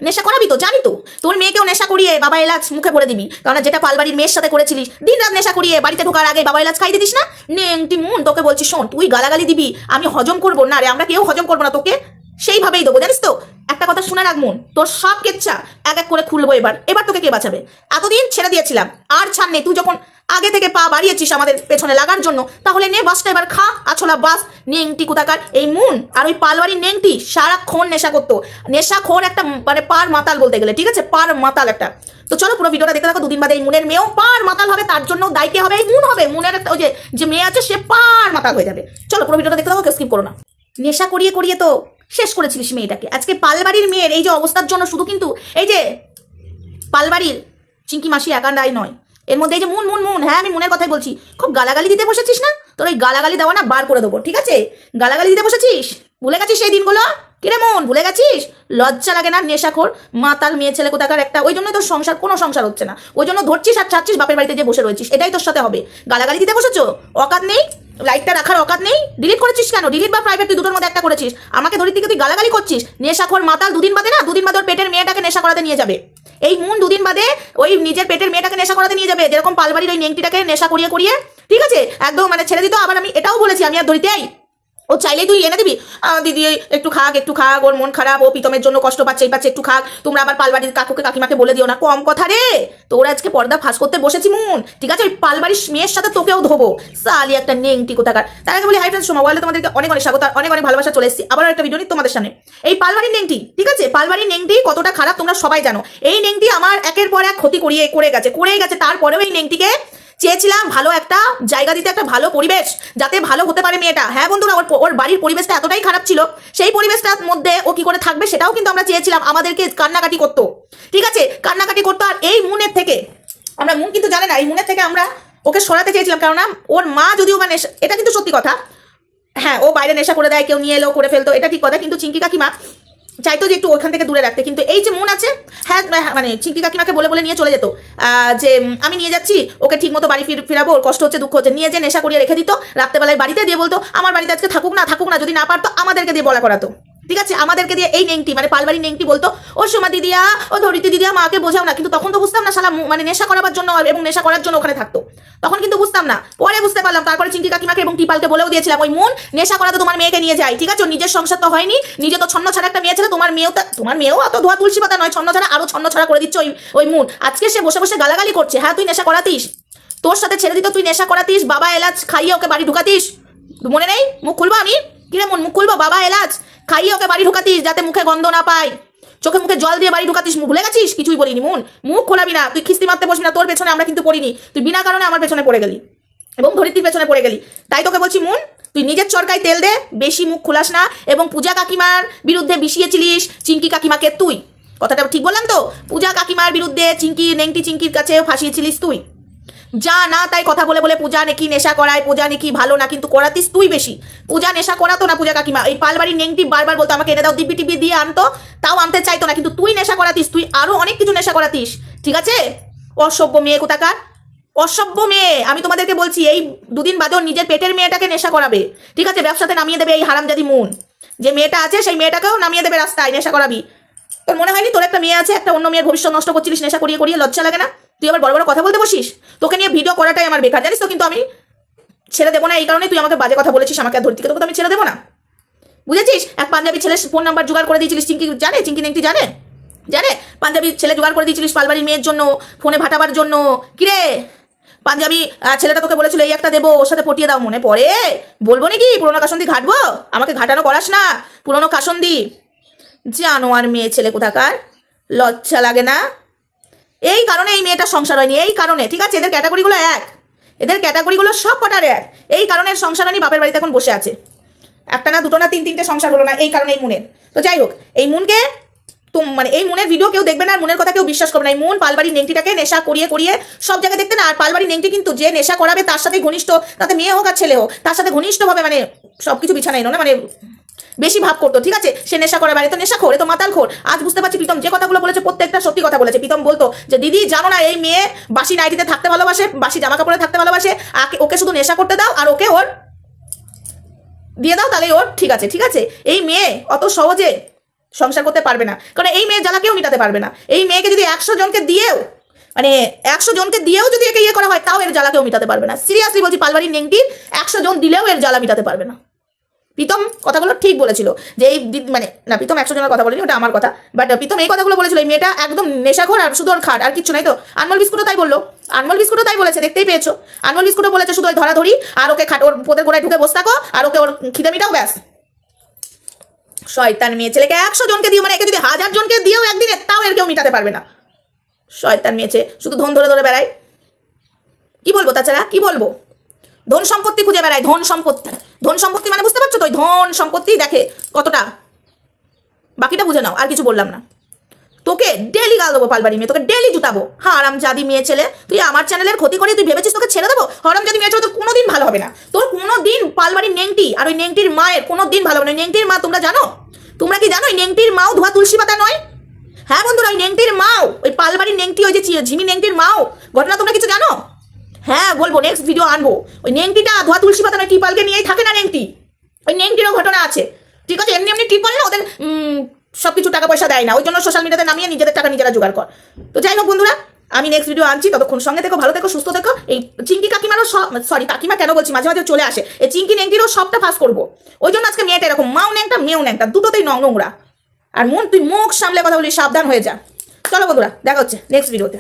নেশা করাবি তো, জানি তো তোর মেয়েকেও নেশা করিয়ে বাবা এলাচ মুখে ভরে দিবি, কারণ যেটা পালবাড়ির মেয়ের সাথে করেছিলিস, দিন রাত নেশা করিয়ে বাড়িতে ঢোকার আগে বাবা এলাচ খাই দিতিস না। নেংটি মুন, তোকে বলছি শোন, তুই গালাগালি দিবি, আমি হজম করবো না রে, আমরা কেউ হজম করবো না, তোকে সেইভাবেই দেবো, জানিস তো। একটা কথা শুনে রাখ মন, তোর সব কেচ্ছা এক এক করে খুলবো এবার। এবার তোকে কে বাঁচাবে? এতদিন ছেড়ে দিয়েছিলাম, আর ছাড় নেই। তুই যখন আগে থেকে পা বাড়িয়েছিস আমাদের পেছনে লাগার জন্য, তাহলে নে বাসটা এবার খা, আছলা বাস। নেংটি কোথাকার এই মুন আর ওই পালবাড়ির নেংটি সারাক্ষণ নেশা করতো, নেশাখোর একটা, মানে পার মাতাল বলতে গেলে, ঠিক আছে, পার মাতাল একটা। তো চলো পুরো ভিডিওটা দেখতে থাকো। দুদিন বাদে এই মুনের মেয়েও পার মাতাল হবে, তার জন্য দায়ী কে হবে? এই মুন হবে। মুনের একটা ওই যে মেয়ে আছে, সে পার মাতাল হয়ে যাবে। চলো পুরো ভিডিওটা দেখতে থাকো, কেউ স্কিপ করো না। নেশা করিয়ে করিয়ে তো শেষ করেছিলিস মেয়েটাকে। আজকে পালবাড়ির মেয়ের এই যে অবস্থার জন্য শুধু কিন্তু এই যে পালবাড়ির চিঙ্কি মাসি একান্ডাই নয়, এর মধ্যে এই যে মুন মুন মুন, হ্যাঁ আমি মুনের কথাই বলছি, খুব গালাগালি দিতে বসেছিস না? তোর ওই গালাগালি দেওয়া না বার করে দেবো, ঠিক আছে? গালাগালি দিতে বসেছিস, ভুলে গেছিস সেই দিনগুলো? কিরে মন, ভুলে গেছিস? লজ্জা লাগে না? নেশাখোর মাতাল মেয়ে ছেলে কোথাকার একটা। ওই জন্যই তোর সংসার, কোনো সংসার হচ্ছে না, ওই জন্য ধরছিস আর ছাড়ছিস, বাপের বাড়িতে যে বসে রয়েছিস, এটাই তোর সাথে হবে। গালাগালি দিতে বসেছো, অকাত নেই, লাইটটা রাখার অকাত নেই। ডিলিট করেছিস কেন? ডিলিট বা প্রাইভেট, তুই দুটোর মধ্যে একটা করেছিস। আমাকে ধরি থেকে তুই গালাগালি করছিস। নেশাখোর মাতাল দুদিন বাদে ওর পেটের মেয়েটাকে নেশা করাতে নিয়ে যাবে। এই মুন দুদিন বাদে ওই নিজের পেটের মেয়েটাকে নেশা করাতে নিয়ে যাবে, যেরকম পালবাড়ির ওই নেংটিটাকে নেশা করিয়ে করিয়ে, ঠিক আছে, একদম মানে ছেড়ে দিত। আবার আমি এটাও বলেছি, আমি আর ধরিতেই, ও চাইলেই তুই এনে দিবি, দিদি একটু খাক, ওর মন খারাপ, ও পিতমের জন্য কষ্ট পাচ্ছে, এই পাচ্ছে, একটু খাক। তোমরা আবার পালবাড়ির কাকুকে কাকিমাকে বলে দিও না, কম কথা রে। তোর আজকে পর্দা ফাঁস করতে বসেছি মুন, ঠিক আছে? ওই পালবাড়ির মেয়ের সাথে তোকেও ধোবো, সালি একটা নেংটি কোথাকার। তার আগে বলি হাই ফ্রেন্ডস, মোবাইলে তোমাদেরকে অনেক অনেক স্বাগত, অনেক অনেক ভালোবাসা। চলে এসেছি আবার একটা ভিডিও নিয়ে তোমাদের সামনে। এই পালবাড়ির নেংটি, ঠিক আছে, পালবাড়ির নেংটি কতটা খারাপ তোমরা সবাই জানো। এই নেংটি আমার একের পর এক ক্ষতি করেই গেছে। তারপরেও এই নেংটিকে চেয়েছিলাম ভালো একটা জায়গা দিতে, একটা ভালো পরিবেশ, যাতে ভালো হতে পারে মেয়েটা। হ্যাঁ বন্ধুরা, ওর বাড়ির পরিবেশটা এতটাই খারাপ ছিল, সেই পরিবেশটার মধ্যে ও কি করে থাকবে সেটাও কিন্তু আমরা চেয়েছিলাম। আমাদেরকে কান্নাকাটি করতো, ঠিক আছে, কান্নাকাটি করতো। আর এই মুনের থেকে আমরা, মুন কিন্তু জানে না, এই মুনের থেকে আমরা ওকে সরাতে চেয়েছিলাম, কেননা ওর মা যদিও বা নেশা, এটা কিন্তু সত্যি কথা, হ্যাঁ ও বাইরে নেশা করে দেয়, কেউ নিয়ে এলো করে ফেলতো, এটা ঠিক কথা, কিন্তু চিঙ্কি কাকিমা চাইতো যে একটু ওখান থেকে দূরে রাখতে। কিন্তু এই যে মন আছে, হ্যাঁ মানে চিঙ্কি কাকিমাকে বলে বলে নিয়ে চলে যেত, যে আমি নিয়ে যাচ্ছি ওকে, ঠিক মতো বাড়ি ফিরাবো, ওর কষ্ট হচ্ছে, দুঃখ হচ্ছে, নিয়ে যে নেশা করিয়ে রেখে দিত। রাত্রেবেলায় বাড়িতে দিয়ে বলতো আমার বাড়িতে আজকে থাকুক না, যদি না পারতো আমাদেরকে দিয়ে বলা করাতো, ঠিক আছে, আমাদেরকে দিয়ে। এই নেংটি মানে পালবাড়ির নেংটি বলতো ও সোমা দিদিয়া, ও ধরিতে দিদিয়া, মাকে বোঝাও না। কিন্তু তখন তো বুঝতাম না, শালা মানে নেশা করাবার জন্য এবং নেশা করার জন্য ওখানে থাকতো, তখন কিন্তু বুঝতাম না, পরে বুঝতে পারলাম। তারপরে চিঙ্কি কাকিমাকে এবং টিপালকে বলেও দিয়েছিলাম, ওই মন নেশা করাতে তোমার মেয়েকে নিয়ে যায়, ঠিক আছে? নিজের সংসার তো হয়নি, নিজে তো ছন্ন ছাড়া একটা মেয়ে ছিল, তোমার মেয়েও অত ধোয়া তুলসী পাতা নয়, ছন্ন ছাড়া আরো ছন্ন ছাড়া করে দিচ্ছে ওই মন। আজকে সে বসে বসে গালাগালি করছে, হ্যাঁ তুই নেশা করাতিস, তোর সাথে ছেড়ে দিত, তুই নেশা করাতিস, বাবা এলাচ খাইয়ে ওকে বাড়ি ঢুকাতিস, মনে নেই? মুখ খুলবো আমি, কিরে মন মুখ খুলবো? বাবা এলাচ খাইয়ে ওকে বাড়ি ঢুকাতিস, যাতে মুখে গন্ধ না পায়, চোখে মুখে জল দিয়ে বাড়ি ঢুকাতিস। ভুলে গেছিস? কিছুই বলিনি মুন, মুখ খোলাবি না, তুই খিস্তি মারতে বসবি না, তোর পেছনে আমরা কিন্তু পড়িনি, তুই বিনা কারণে আমার পেছনে পড়ে গেলি এবং ধরিত্রীর পেছনে পড়ে গেলি। তাই তোকে বলছি মুন, তুই নিজের চরকায় তেল দে, বেশি মুখ খোলাস না। এবং পূজা কাকিমার বিরুদ্ধে বিষিয়েছিলিস চিঙ্কি কাকিমাকে তুই, কথাটা ঠিক বললাম তো? পূজা কাকিমার বিরুদ্ধে নেংটি চিঙ্কির কাছে ফাঁসিয়েছিলিস তুই, যা না তাই কথা বলে বলে পূজা নাকি নেশা করায়, পূজা নাকি ভালো না, কিন্তু করাতিস তুই বেশি। পূজা নেশা করাতো না পূজা কাকিমা, এই পালবাড়ির নেংটি বারবার বলতো আমাকে এনে দাও, দিব্যি টিপি দিয়ে আনতো, তাও আনতে চাইতো না, কিন্তু তুই নেশা করাতিস, তুই আরো অনেক কিছু নেশা করাতিস, ঠিক আছে? অসভ্য মেয়ে কোথাকার, অসভ্য মেয়ে। আমি তোমাদেরকে বলছি, এই দুদিন বাদেও নিজের পেটের মেয়েটাকে নেশা করাবে, ঠিক আছে? ব্যবসাতে নামিয়ে দেবে এই হারামজাদি মুন, যে মেয়েটা আছে সেই মেয়েটাকেও নামিয়ে দেবে রাস্তায়, নেশা করাবি। তোর মনে হয়নি তোর একটা মেয়ে আছে, একটা অন্য মেয়ের ভবিষ্যৎ নষ্ট করছিলিস নেশা করিয়ে করিয়ে? লজ্জা লাগে না? তুই আবার বড় বড় কথা বলতে বসিস, তোকে নিয়ে ভিডিও করাটাই আমার বেকার, জানিস তো? কিন্তু আমি ছেড়ে দেবো না, এই কারণে তুই আমাকে বাজে কথা বলেছিস, আমাকে আর ধরতে, তোকে তো আমি ছেড়ে দেবো না, বুঝেছিস? এক পাঞ্জাবি ছেলের ফোন নাম্বার জোগাড় করে দিয়েছিলিস, চিঙ্কি নেংটি জানে, পাঞ্জাবি ছেলে জোগাড় করে দিয়েছিলিস পালবাড়ির মেয়ের জন্য, ফোনে ভাটাবার জন্য। কিরে পাঞ্জাবি ছেলেটা তোকে বলেছিল এই একটা দেবো, ওর সাথে পটিয়ে দাও, মনে পড়ে? বলবো নাকি পুরোনো কাসন্দি ঘাটবো? আমাকে ঘাটানো করাস না, পুরোনো কাসন্দি জানোয়ার মেয়ে ছেলে কোথাকার, লজ্জা লাগে না? এই কারণে এই মেয়েটার সংসার হয়নি, এই কারণে, ঠিক আছে? এদের ক্যাটাগরিগুলো এক, এদের ক্যাটাগরিগুলো সব কটার এক। এই কারণে সংসার হয়নি, বাপের বাড়িতে এখন বসে আছে, একটা না দুটো না তিনটে সংসার হলো না, এই কারণে এই মুনের। তো যাই হোক, এই মুনকে মানে এই মুনের ভিডিও কেউ দেখবে না, আর মুনের কথা কেউ বিশ্বাস করবে না। এই মুন পালবাড়ির নেংটিটাকে নেশা করিয়ে করিয়ে সব জায়গায় দেখতে না, আর পালবাড়ির নেংটি কিন্তু যে নেশা করাবে তার সাথে ঘনিষ্ঠ, তাতে মেয়ে হোক আর ছেলে হোক, তার সাথে ঘনিষ্ঠভাবে মানে সবকিছু বিছানায় না, মানে বেশি ভাব করতো, ঠিক আছে? সে নেশা করে, বাড়ি তো নেশা খোর, তো মাতাল খোর। আজ বুঝতে পারছি প্রীতম যে কথাগুলো বলেছে প্রত্যেকটা সত্যি কথা বলেছে। প্রীতম বলতো যে দিদি জানো না, এই মেয়ে বাসি নাইটিতে থাকতে ভালোবাসে, বাসি জামা কাপড়ে থাকতে ভালোবাসে, ওকে শুধু নেশা করতে দাও আর ওকে ওর দিয়ে দাও, তাহলে ওর ঠিক আছে, ঠিক আছে? এই মেয়ে অত সহজে সংসার করতে পারবে না, কারণ এই মেয়ের জ্বালা কেউ মিটাতে পারবে না। এই মেয়েকে যদি 100 জনকে দিয়েও, মানে 100 জনকে দিয়েও যদি একে ইয়ে করা হয়, তাও এর জ্বালা কেউ মিটাতে পারবে না। সিরিয়াসলি বলছি, পালবাড়ির নেংটির 100 জন দিলেও এর জ্বালা মিটাতে পারবে না। প্রীতম কথাগুলো ঠিক বলেছিল যে এই মানে না, প্রীতম 100 জনের কথা বলেনি, ওটা আমার কথা, বাট প্রীতম এই কথাগুলো বলেছিল এই মেয়েটা একদম নেশাখোর আর শুধু ওর খাট আর কিচ্ছু নাই। তো আনমল বিস্কুটও তাই বললো, আনমল বিস্কুটও তাই বলেছে, দেখতেই পেয়েছো। আনমল বিস্কুটও বলেছে শুধু ওই ধরাধরি আর ওকে খাট ওর পোদের গোড়ায় ঢুকে বসে থাকো আর ওকে ওর খিদে মিটাও, ব্যাস। শয়তান মেয়ে ছেলেকে 100 জনকে দিও, মানে একে যদি 1000 জনকে দিয়েও একদিনে, তাও এর কেউ মিটাতে পারবে না। শয়তান মেয়ে ছেলে শুধু ধন ধরে ধরে বেড়ায়, কি বলবো তাছাড়া, কি বলবো। ধন সম্পত্তি খুঁজে বেড়ায়, ধন সম্পত্তি। ধন সম্পত্তি মানে বুঝতে পারছো তো, ওই ধন সম্পত্তি দেখে কতটা, বাকিটা বুঝে নাও, আর কিছু বললাম না। তোকে ডেলি গাল দেবো পালবাড়ি মেয়ে, তোকে ডেলি জুতাবো। হারামজাদি মেয়ে ছেলে, তুই আমার চ্যানেলের ক্ষতি করে তুই ভেবেছিস তোকে ছেড়ে দেবো? হারামজাদি মেয়ে ছেলে, তোর কোনোদিন ভালো হবে না। তোর কোনোদিন পালবাড়ির নেংটি আর ওই নেংটির মায়ের কোনোদিন ভালো হবে না। নেংটির মা তোমরা জানো, তোমরা কি জানো ওই নেংটির মাও ধোয়া তুলসী পাতা নয়? হ্যাঁ বন্ধুরা, ওই নেংটির মাও, ওই পালবাড়ির নেংটি, ওই যে ঝিমি নেংটির মাও, ঘটনা তোমরা কিছু জানো? হ্যাঁ বলবো, নেক্সট ভিডিও আনবো। ওই নেংটিটা ধোয়া তুলসী পাতা নয়, টিপালকে নিয়েই থাকে না নেংটি। ওই নেংটিরও ঘটনা আছে, ঠিক আছে? এমনি এমনি টিপাল না, ওদের সবকিছু টাকা পয়সা দেয় না, ওই জন্য সোশ্যাল মিডিয়াতে নামিয়ে নিজেদের টাকা নিজেরা জোগাড় কর। তো যাই হোক বন্ধুরা, আমি নেক্সট ভিডিও আনছি, ততক্ষণ সঙ্গে থেকো, ভালো থেকো, সুস্থ থেকো। এই চিঙ্কি কাকিমারও সরি কাকিমা কেন বলছি, মাঝে মাঝে চলে আসে, এই চিঙ্কি নেংটিরও সবটা ফাঁস করবো। ওই জন্য আজকে মেয়েটা এরকম, মাও ন্যাংটা মেয়েও ন্যাংটা, দুটোতেই নোংরা। আর মন, তুই মুখ সামলে কথা বলি, সাবধান হয়ে যা। চলো বন্ধুরা, দেখা হচ্ছে নেক্সট ভিডিওতে।